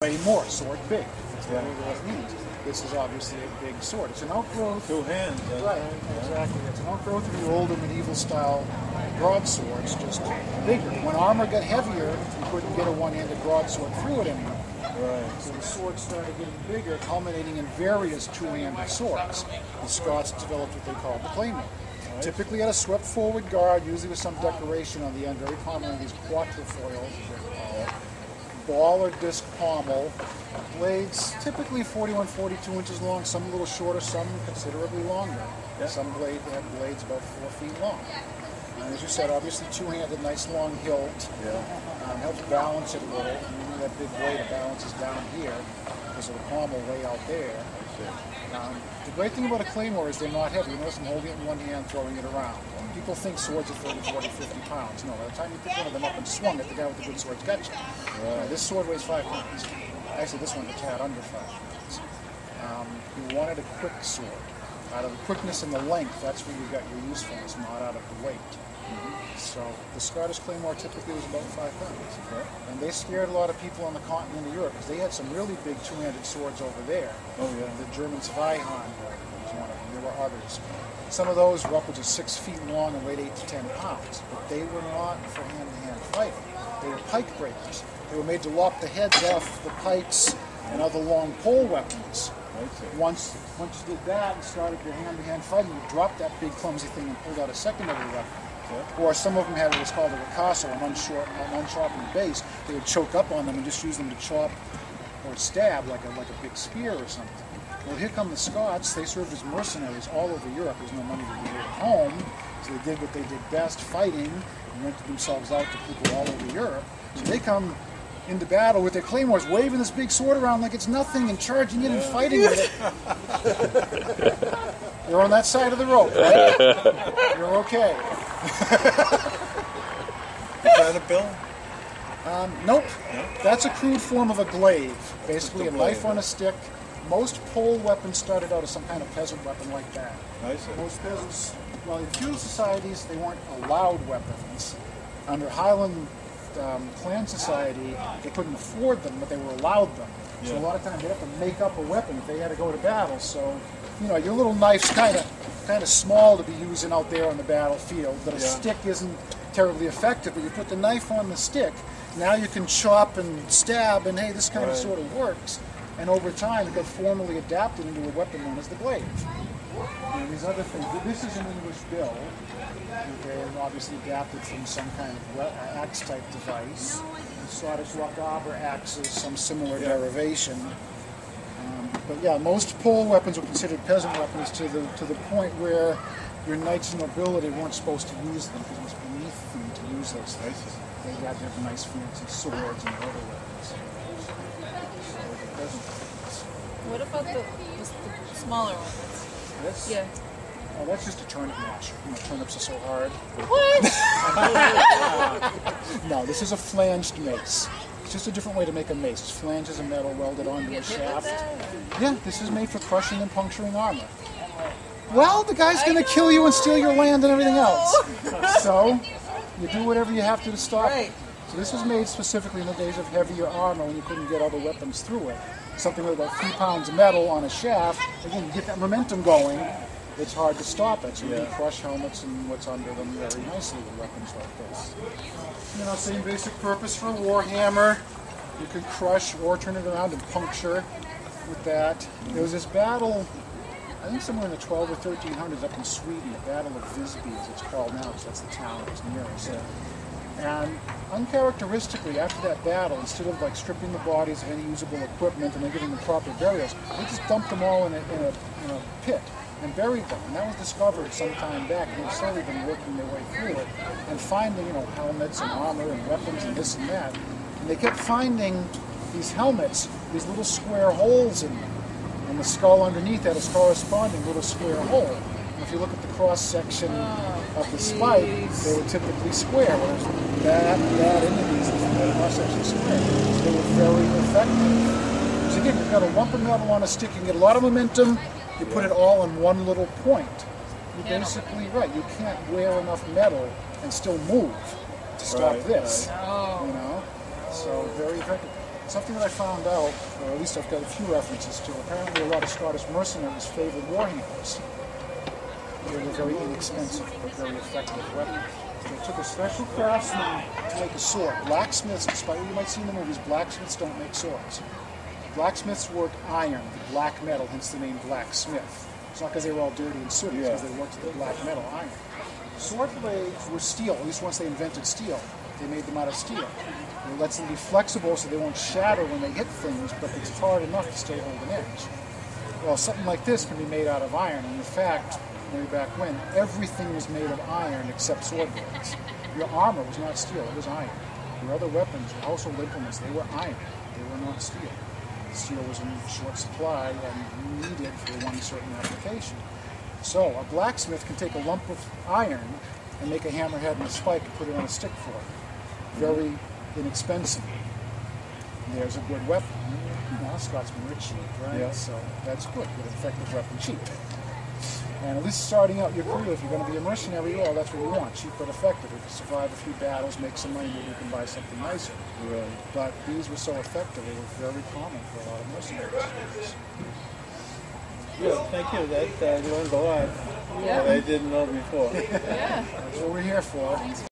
Claymore, sword big. That's what it means. This is obviously a big sword. It's an outgrowth. Two hands. Right, exactly. It's an outgrowth of the older medieval style broadswords, just bigger. When armor got heavier, you couldn't get a one-handed broadsword through it anymore. Right. So the swords started getting bigger, culminating in various two-handed swords. The Scots developed what they called the Claymore. Right. Typically had a swept forward guard, usually with some decoration on the end, very commonly these quatrefoils, as they're called. Ball or disc pommel. Blades typically 41, 42 inches long, some a little shorter, some considerably longer. Yeah. Some have blades about 4 feet long. And as you said, obviously two-handed, nice long hilt. Yeah. Helps balance it a little. And that big blade balances down here because of the pommel way out there. The great thing about a claymore is they're not heavy. You notice I'm holding it in one hand, throwing it around. People think swords are 30, 40, 50 pounds. No, by the time you pick one of them up and swung it, the guy with the good sword's got you. Right. This sword weighs 5 pounds. Actually, this one's a tad under 5 pounds. You wanted a quick sword. Out of the quickness and the length, that's where you got your usefulness, not out of the weight. So the Scottish Claymore typically was about 5 pounds. Okay. And they scared a lot of people on the continent of Europe because they had some really big two-handed swords over there. Oh, yeah. The German Zweihan was one of them. There were others. Some of those were upwards of 6 feet long and weighed 8 to 10 pounds. But they were not for hand-to-hand fighting. They were pike breakers. They were made to lop the heads off the pikes and other long pole weapons. Once you did that and started your hand-to-hand fighting, you dropped that big clumsy thing and pulled out a secondary weapon. Yeah. Or some of them had what was called a ricasso, an unsharpened base. They would choke up on them and just use them to chop or stab like a big spear or something. Well, here come the Scots. They served as mercenaries all over Europe. There's no money to be made at home, so they did what they did best, fighting, and rented themselves out to people all over Europe. So they come into battle with their claymores, waving this big sword around like it's nothing and charging in and fighting with it. You're on that side of the rope, right? You're okay. Is that a bill? Nope. No? That's a crude form of a glaive. Basically a knife on a stick. Most pole weapons started out as some kind of peasant weapon like that. I see. Most peasants, well, in feudal societies, they weren't allowed weapons. Under Highland clan society, they couldn't afford them, but they were allowed them. Yeah. So a lot of times they have to make up a weapon if they had to go to battle. So, you know, your little knife's kind of small to be using out there on the battlefield, but a stick isn't terribly effective. But you put the knife on the stick, now you can chop and stab, and hey, this kind of sort of works. And over time, it got formally adapted into a weapon known as the glaive. And these other things. This is an English bill. Okay, and obviously adapted from some kind of axe-type device. The Scottish Lochaber axe is some similar derivation. But yeah, most pole weapons were considered peasant weapons to the point where your knights and nobility weren't supposed to use them because it was beneath them to use those things. They had their nice fancy swords and other weapons. What about the smaller ones? This? Yeah. Oh, that's just a turnip masher. You know, turnips are so hard. What? No, this is a flanged mace. It's just a different way to make a mace. It's flanges of metal welded onto a shaft. Yeah, this is made for crushing and puncturing armor. Well, the guy's going to kill you and steal your land and everything else. So, you do whatever you have to stop it. So this was made specifically in the days of heavier armor when you couldn't get other weapons through it. Something with about 3 pounds of metal on a shaft, again, you get that momentum going, it's hard to stop it. So you can crush helmets and what's under them very nicely with weapons like this. You know, same basic purpose for a warhammer. You could crush or turn it around and puncture with that. There was this battle, I think somewhere in the 12 or 1300s up in Sweden, the Battle of Visby as it's called now, because that's the town that's nearest. And uncharacteristically, after that battle, instead of like stripping the bodies of any usable equipment and then giving them proper burials, they just dumped them all in a pit and buried them. And that was discovered some time back, and they've slowly been working their way through it and finding, helmets and armor and weapons and this and that. And they kept finding these helmets, these little square holes in them. And the skull underneath that is corresponding little square hole. And if you look at the cross-section of the spike, they were typically square, whereas that into these cross-section square. So they were very effective. Because again, you've got a lump of metal on a stick, you can get a lot of momentum, you put it all in one little point. You basically, you can't wear enough metal and still move to stop this. So very effective. Something that I found out, or at least I've got a few references to, apparently a lot of Scottish mercenaries favored war hammers. They were very inexpensive but very effective weapons. They took a special craftsman to make a sword. Blacksmiths, despite what you might see in the movies, blacksmiths don't make swords. Blacksmiths work iron, the black metal, hence the name blacksmith. It's not because they were all dirty and sooty, it's because they worked the black metal, iron. Sword blades were steel, at least once they invented steel. They made them out of steel. It lets them be flexible so they won't shatter when they hit things, but it's hard enough to still hold an edge. Well, something like this can be made out of iron, and in fact, way back when, everything was made of iron except sword blades. Your armor was not steel, it was iron. Your other weapons, your household implements, they were iron, they were not steel. Steel was in short supply and needed for one certain application. So a blacksmith can take a lump of iron and make a hammerhead and a spike and put it on a stick for it. Very inexpensive. There's a good weapon. You know, Scotsmen are cheap, right? Yeah. So that's good. Good, effective weapon, cheap. And at least starting out your career, if you're going to be a mercenary, well, that's what you want, cheap but effective. If you survive a few battles, make some money, maybe you can buy something nicer. Right. But these were so effective, they were very common for a lot of mercenaries. Good, thank you. That I learned a lot Yeah. that I didn't know before. Yeah. That's what we're here for.